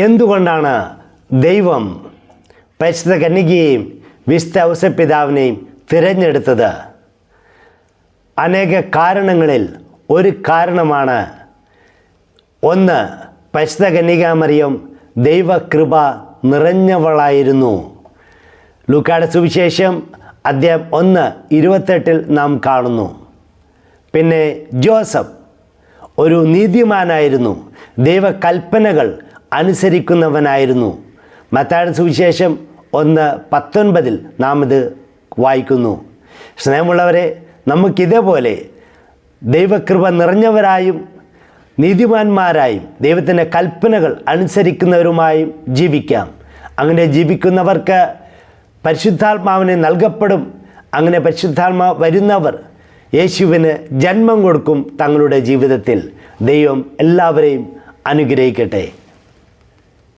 എന്തുകൊണ്ടാണ് ദൈവം പരിശുദ്ധ കന്യകയെയും വിശുദ്ധ ഔസേപ്പിതാവിനെയും തിരഞ്ഞെടുത്തത്? അനേക കാരണങ്ങളിൽ ഒരു കാരണമാണ്, ഒന്ന്, പരിശുദ്ധ കന്യകാമറിയം ദൈവകൃപ നിറഞ്ഞവളായിരുന്നു. ലൂക്കായുടെ സുവിശേഷം അധ്യായം 1:28 നാം കാണുന്നു. പിന്നെ ജോസഫ് ഒരു നീതിമാനായിരുന്നു, ദൈവകൽപ്പനകൾ അനുസരിക്കുന്നവനായിരുന്നു. മത്തായിയുടെ സുവിശേഷം 1:19 നാം ഇത് വായിക്കുന്നു. സ്നേഹമുള്ളവരെ, നമുക്കിതേപോലെ ദൈവകൃപ നിറഞ്ഞവരായും നീതിമാന്മാരായും ദൈവത്തിൻ്റെ കൽപ്പനകൾ അനുസരിക്കുന്നവരുമായും ജീവിക്കാം. അങ്ങനെ ജീവിക്കുന്നവർക്ക് പരിശുദ്ധാത്മാവിനെ നൽകപ്പെടും. അങ്ങനെ പരിശുദ്ധാത്മാവ് വരുന്നവർ യേശുവിന് ജന്മം കൊടുക്കും തങ്ങളുടെ ജീവിതത്തിൽ. ദൈവം എല്ലാവരെയും അനുഗ്രഹിക്കട്ടെ.